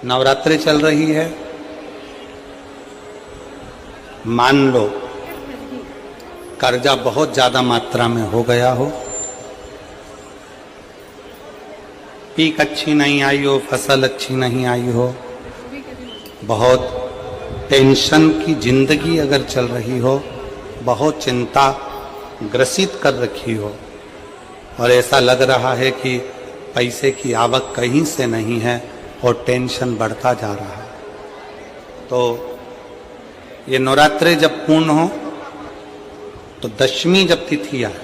नवरात्रि चल रही है। मान लो कर्जा बहुत ज्यादा मात्रा में हो गया हो, पीक अच्छी नहीं आई हो, फसल अच्छी नहीं आई हो, बहुत टेंशन की जिंदगी अगर चल रही हो, बहुत चिंता ग्रसित कर रखी हो और ऐसा लग रहा है कि पैसे की आवक कहीं से नहीं है और टेंशन बढ़ता जा रहा है, तो ये नवरात्रि जब पूर्ण हो तो दशमी जब तिथि आए,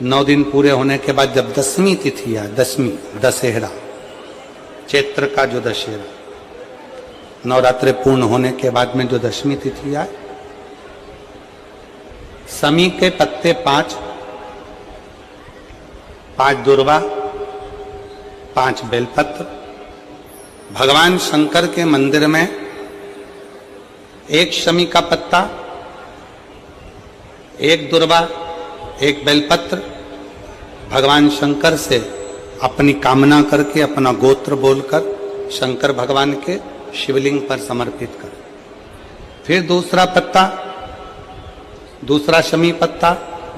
9 दिन पूरे होने के बाद जब दसवीं तिथि आए, दसवीं दशहरा, चैत्र का जो दशहरा, नवरात्रि पूर्ण होने के बाद में जो दशमी तिथि आए, समी के पत्ते 5 दुर्वा, 5 बेलपत्र, भगवान शंकर के मंदिर में 1 शमी का पत्ता, 1 दुर्वा, 1 बेलपत्र, भगवान शंकर से अपनी कामना करके, अपना गोत्र बोलकर शंकर भगवान के शिवलिंग पर समर्पित कर। फिर दूसरा पत्ता, दूसरा शमी पत्ता,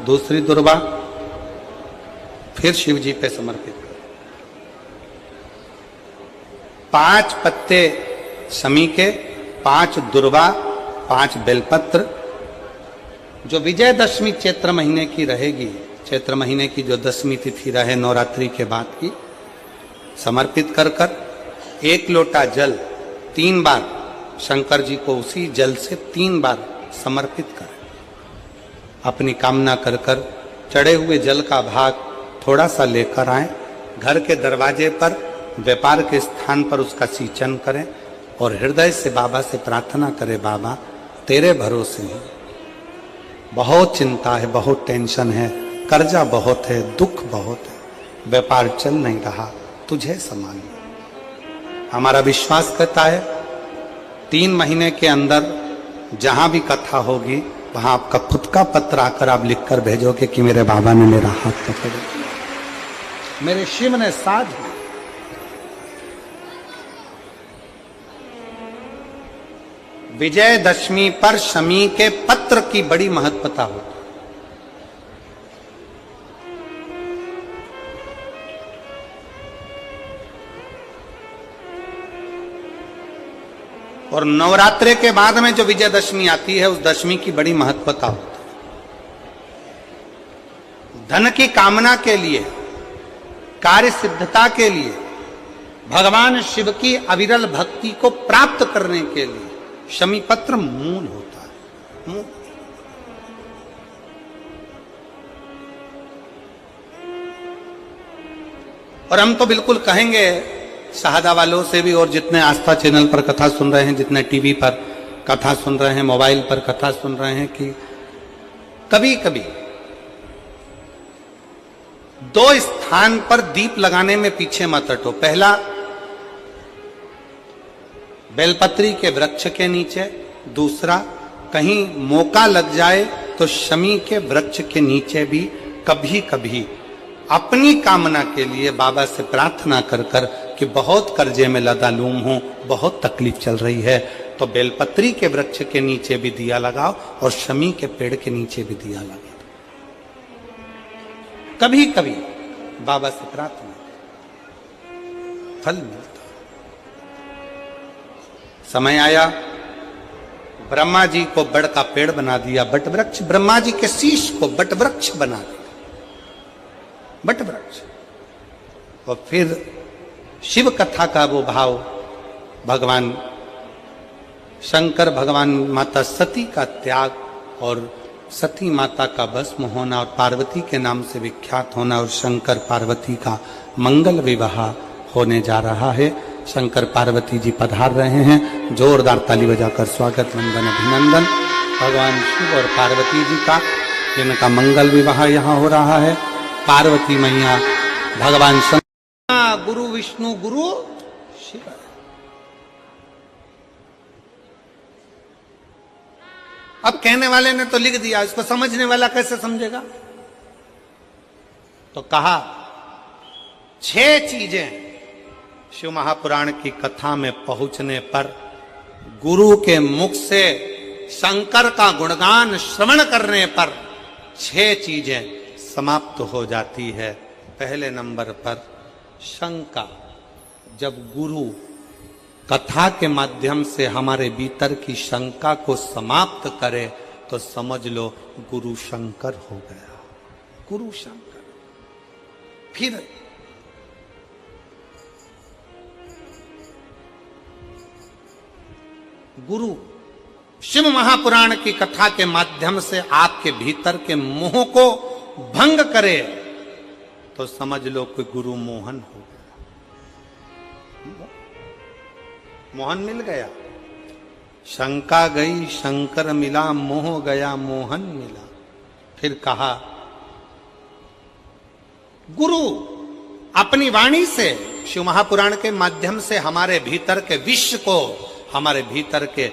दूसरी दुर्वा, फिर शिव जी पे समर्पित कर। 5 पत्ते शमी के, 5 दुर्वा, 5 बेलपत्र, जो विजयदशमी चैत्र महीने की रहेगी, चैत्र महीने की जो दसवीं तिथि रहे नवरात्रि के बाद की, समर्पित कर कर 1 लोटा जल 3 बार शंकर जी को उसी जल से 3 बार समर्पित करें। अपनी कामना कर कर चढ़े हुए जल का भाग थोड़ा सा लेकर आए, घर के दरवाजे पर, व्यापार के स्थान पर उसका सिंचन करें और हृदय से बाबा से प्रार्थना करें, बाबा तेरे भरोसे हूं, बहुत चिंता है, बहुत टेंशन है, कर्जा बहुत है, दुख बहुत है, व्यापार चल नहीं रहा, तुझे संभाल। हमारा विश्वास कहता है 3 महीने के अंदर जहां भी कथा होगी वहां आपका खुद का पत्र आकर आप लिखकर भेजोगे कि मेरे बाबा ने मेरा हाथ पकड़ लिया, मेरे शिव ने साथ दिया। विजयदशमी पर शमी के पत्र की बड़ी महत्वता होती है। और नवरात्रि के बाद में जो विजयदशमी आती है, उस दशमी की बड़ी महत्वता होती है। धन की कामना के लिए, कार्य सिद्धता के लिए, भगवान शिव की अविरल भक्ति को प्राप्त करने के लिए शमी पत्र मूल होता है, मूल। और हम तो बिल्कुल कहेंगे शहादा वालों से भी, और जितने आस्था चैनल पर कथा सुन रहे हैं, जितने टीवी पर कथा सुन रहे हैं, मोबाइल पर कथा सुन रहे हैं, कि कभी कभी 2 स्थान पर दीप लगाने में पीछे मत हटो। पहला, बेलपत्री के वृक्ष के नीचे। दूसरा, कहीं मौका लग जाए तो शमी के वृक्ष के नीचे भी कभी कभी अपनी कामना के लिए बाबा से प्रार्थना कर कर कि बहुत कर्जे में लदालूम हूं, बहुत तकलीफ चल रही है, तो बेलपत्री के वृक्ष के नीचे भी दिया लगाओ और शमी के पेड़ के नीचे भी दिया लगाओ। कभी कभी बाबा से प्रार्थना, फल मिलता। समय आया, ब्रह्मा जी को बड़ का पेड़ बना दिया, बट वृक्ष, ब्रह्मा जी के शीश को बट वृक्ष बना दिया, बट वृक्ष। और फिर शिव कथा का वो भाव, भगवान शंकर, भगवान माता सती का त्याग और सती माता का भस्म होना और पार्वती के नाम से विख्यात होना और शंकर पार्वती का मंगल विवाह होने जा रहा है। शंकर पार्वती जी पधार रहे हैं, जोरदार ताली बजाकर स्वागत, वंदन, अभिनंदन भगवान शिव और पार्वती जी का, जिनका मंगल विवाह यहाँ हो रहा है। पार्वती मैया, भगवान शंकर, गुरु विष्णु, गुरु शिव। अब कहने वाले ने तो लिख दिया, इसको समझने वाला कैसे समझेगा? तो कहा 6 चीजें शिव महापुराण की कथा में पहुंचने पर गुरु के मुख से शंकर का गुणगान श्रवण करने पर 6 चीजें समाप्त हो जाती है। पहले नंबर पर शंका। जब गुरु कथा के माध्यम से हमारे भीतर की शंका को समाप्त करे तो समझ लो गुरु शंकर हो गया। गुरु शंकर। फिर गुरु शिव महापुराण की कथा के माध्यम से आपके भीतर के मोह को भंग करे तो समझ लो कि गुरु मोहन हो गया। मोहन मिल गया। शंका गई शंकर मिला, मोह गया मोहन मिला। फिर कहा गुरु अपनी वाणी से शिव महापुराण के माध्यम से हमारे भीतर के विश्व को, हमारे भीतर के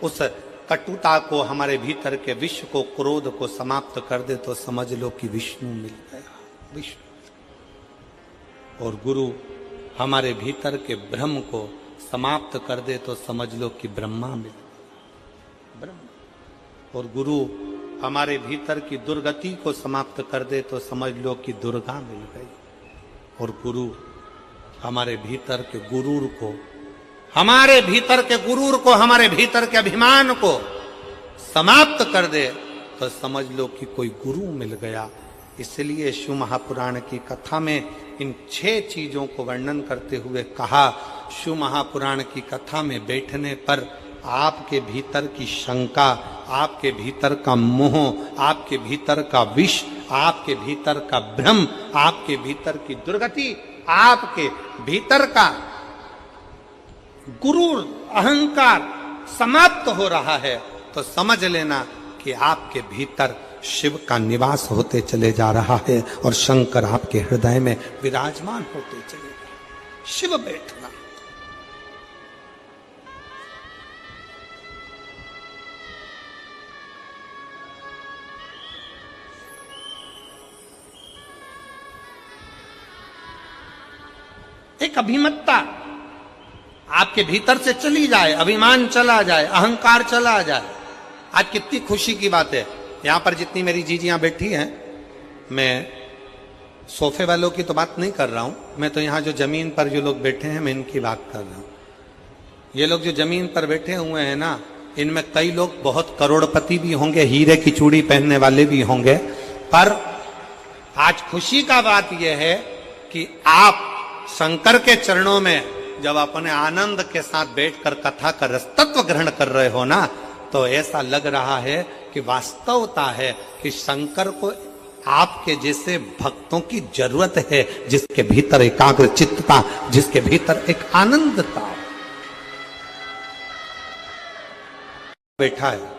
उस कटुता को, हमारे भीतर के विश्व को, क्रोध को समाप्त कर दे तो समझ लो कि विष्णु मिल गया। विष्णु। और गुरु हमारे भीतर के भ्रम को समाप्त कर दे तो समझ लो कि ब्रह्मा मिल गया। ब्रह्मा। और गुरु हमारे भीतर की दुर्गति को समाप्त कर दे तो समझ लो कि दुर्गा मिल गई। और गुरु हमारे भीतर के गुरूर को, हमारे भीतर के गुरूर को, हमारे भीतर के अभिमान को समाप्त कर दे तो समझ लो कि कोई गुरु मिल गया। इसलिए शिव महापुराण की कथा में इन 6 चीजों को वर्णन करते हुए कहा, शिव महापुराण की कथा में बैठने पर आपके भीतर की शंका, आपके भीतर का मोह, आपके भीतर का विष, आपके भीतर का भ्रम, आपके भीतर की दुर्गति, आपके भीतर का गुरूर, अहंकार समाप्त हो रहा है तो समझ लेना कि आपके भीतर शिव का निवास होते चले जा रहा है और शंकर आपके हृदय में विराजमान होते चले जा रहे। शिव बैठना। एक अभिमत्ता आपके भीतर से चली जाए, अभिमान चला जाए, अहंकार चला जाए। आज कितनी खुशी की बात है, यहां पर जितनी मेरी जीजियां बैठी हैं, मैं सोफे वालों की तो बात नहीं कर रहा हूं, मैं तो यहां जो जमीन पर जो लोग बैठे हैं मैं इनकी बात कर रहा हूं। ये लोग जो जमीन पर बैठे हुए हैं ना, इनमें कई लोग बहुत करोड़पति भी होंगे, हीरे की चूड़ी पहनने वाले भी होंगे, पर आज खुशी का बात यह है कि आप शंकर के चरणों में जब अपने आनंद के साथ बैठकर कथा का रसतत्व ग्रहण कर रहे हो ना, तो ऐसा लग रहा है कि वास्तवता है कि शंकर को आपके जैसे भक्तों की जरूरत है, जिसके भीतर एकाग्र चित्तता, जिसके भीतर एक आनंदता बैठा है।